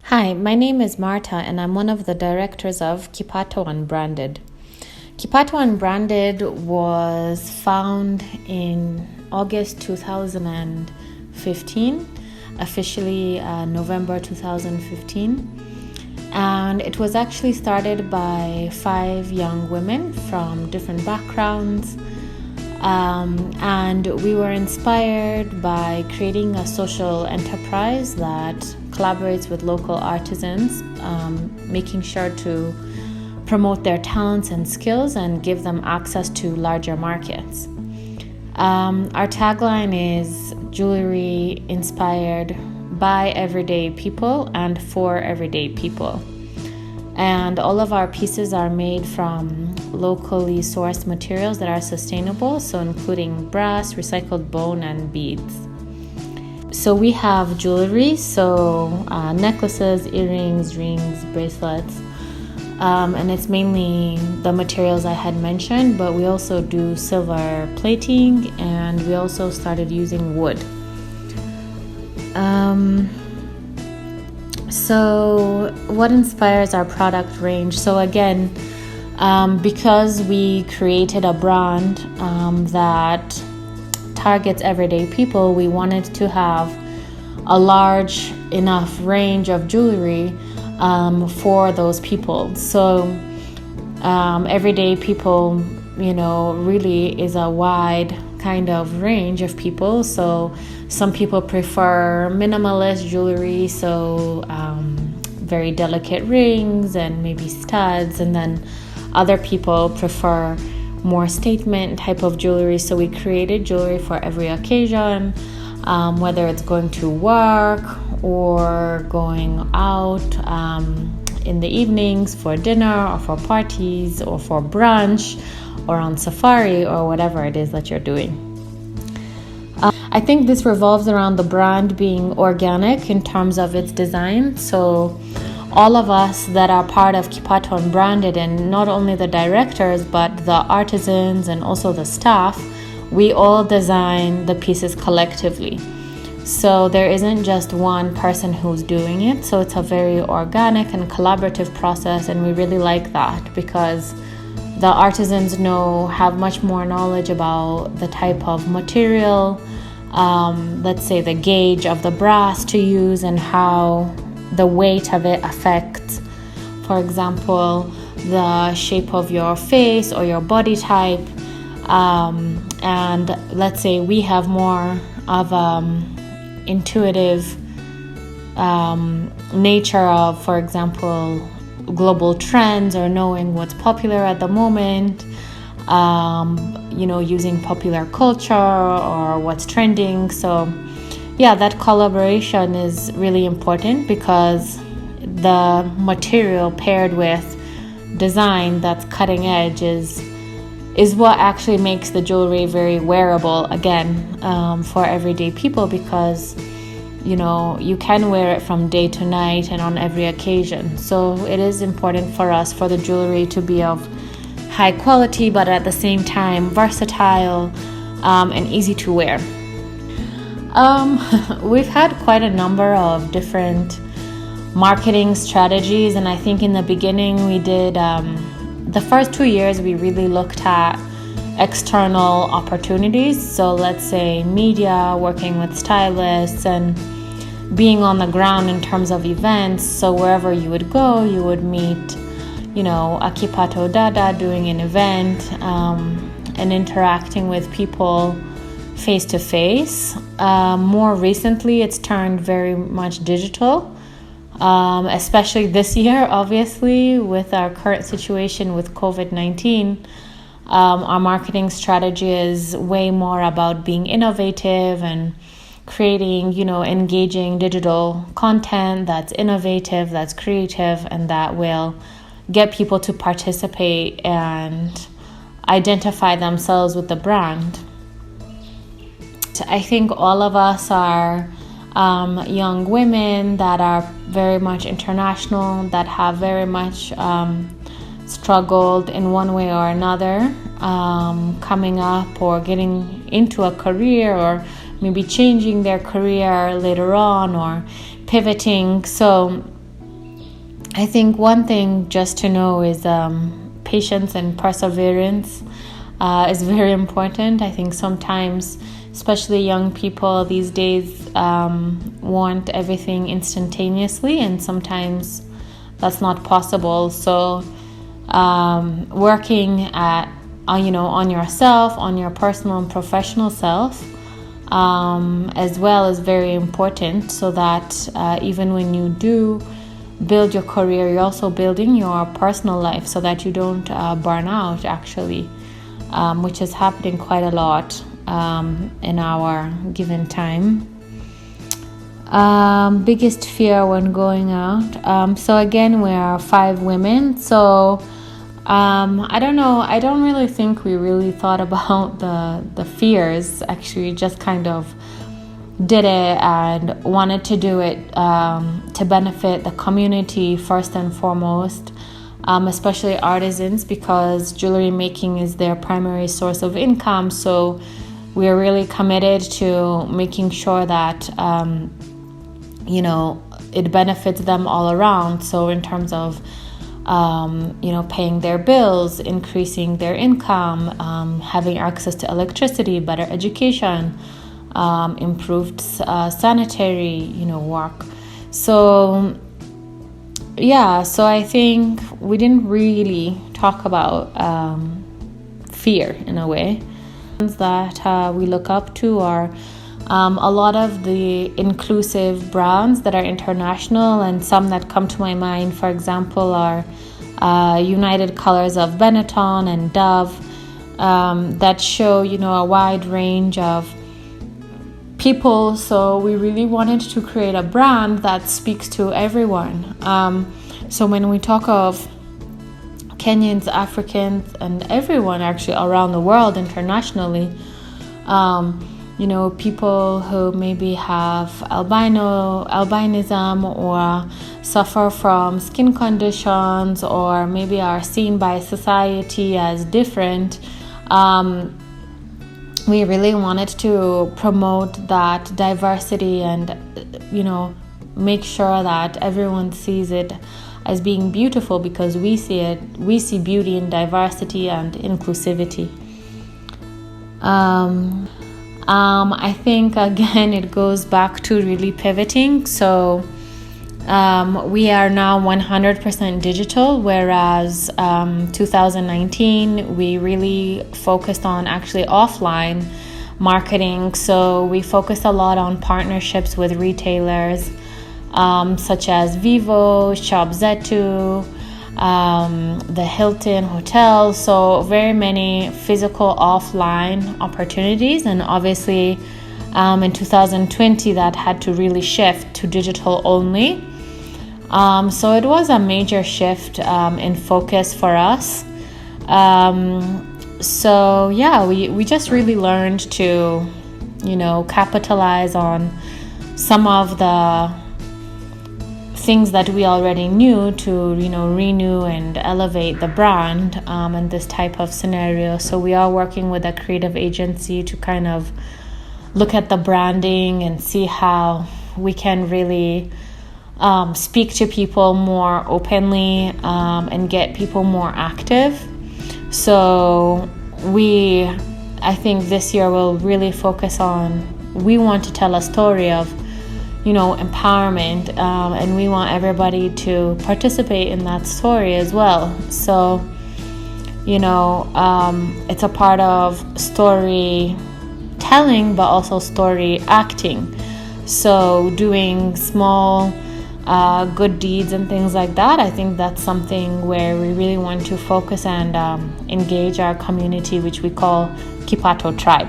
Hi, my name is Marta, and I'm one of the directors of Kipato Unbranded. Kipato Unbranded was found in August 2015, officially November 2015. And it was actually started by 5 young women from different backgrounds. And we were inspired by creating a social enterprise that collaborates with local artisans, making sure to promote their talents and skills and give them access to larger markets. Our tagline is jewelry inspired by everyday people and for everyday people. And all of our pieces are made from locally sourced materials that are sustainable, so including brass, recycled bone, and beads. So we have jewelry, so necklaces, earrings, rings, bracelets, and it's mainly the materials I had mentioned, but we also do silver plating, and we also started using wood. So what inspires our product range? So again, because we created a brand that targets everyday people, we wanted to have a large enough range of jewelry for those people. So everyday people, really is a wide kind of range of people. So some people prefer minimalist jewelry, so very delicate rings and maybe studs, and then other people prefer more statement type of jewelry. So we created jewelry for every occasion, whether it's going to work or going out in the evenings for dinner or for parties or for brunch or on safari or whatever it is that you're doing. I think this revolves around the brand being organic in terms of its design. So all of us that are part of Kipato Unbranded, and not only the directors, but the artisans and also the staff, we all design the pieces collectively. So there isn't just one person who's doing it. So it's a very organic and collaborative process, and we really like that because the artisans have much more knowledge about the type of material, let's say the gauge of the brass to use and how the weight of it affects, for example, the shape of your face or your body type. And let's say we have more of intuitive nature of, for example, global trends or knowing what's popular at the moment, using popular culture or what's trending. So yeah, that collaboration is really important because the material paired with design that's cutting edge is what actually makes the jewelry very wearable, again, for everyday people, because you can wear it from day to night and on every occasion. So it is important for us for the jewelry to be of high quality, but at the same time versatile and easy to wear. We've had quite a number of different marketing strategies, and I think in the beginning we did, the first 2 years we really looked at external opportunities. So let's say media, working with stylists, and being on the ground in terms of events. So wherever you would go, you would meet, a Kipato Dada doing an event and interacting with people face to face. More recently, it's turned very much digital, especially this year, obviously, with our current situation with COVID-19. Our marketing strategy is way more about being innovative and creating, engaging digital content that's innovative, that's creative, and that will get people to participate and identify themselves with the brand. I think all of us are young women that are very much international, that have very much struggled in one way or another, coming up or getting into a career, or maybe changing their career later on or pivoting. So I think one thing just to know is patience and perseverance is very important. I think sometimes, especially young people these days, want everything instantaneously, and sometimes that's not possible. So working on yourself, on your personal and professional self, as well, is very important, so that even when you do build your career, you're also building your personal life, so that you don't burn out, actually, which is happening quite a lot in our given time. Biggest fear when going out. So again, we are 5 women. So I don't know. I don't really think we really thought about the fears. Actually, just kind of did it and wanted to do it to benefit the community first and foremost, especially artisans, because jewelry making is their primary source of income. So we are really committed to making sure that it benefits them all around. So in terms of paying their bills, increasing their income, having access to electricity, better education, improved sanitary, work. So I think we didn't really talk about fear in a way. That we look up to are a lot of the inclusive brands that are international, and some that come to my mind, for example, are United Colors of Benetton and Dove, that show, a wide range of people. So we really wanted to create a brand that speaks to everyone. So when we talk of Kenyans, Africans, and everyone actually around the world internationally, people who maybe have albinism or suffer from skin conditions, or maybe are seen by society as different, we really wanted to promote that diversity and, make sure that everyone sees it as being beautiful, because we see beauty in diversity and inclusivity. I think, again, it goes back to really pivoting. So we are now 100% digital, whereas 2019 we really focused on actually offline marketing. So we focused a lot on partnerships with retailers such as Vivo, Shop Zetu, the Hilton Hotel. So very many physical offline opportunities, and obviously in 2020 that had to really shift to digital only. So it was a major shift in focus for us. We just really learned to capitalize on some of the things that we already knew to renew and elevate the brand in this type of scenario. So we are working with a creative agency to kind of look at the branding and see how we can really speak to people more openly and get people more active. So I think this year we'll really focus on, we want to tell a story of empowerment, and we want everybody to participate in that story as well. So it's a part of storytelling, but also story acting. So doing small good deeds and things like that, I think that's something where we really want to focus and engage our community, which we call Kipato Tribe.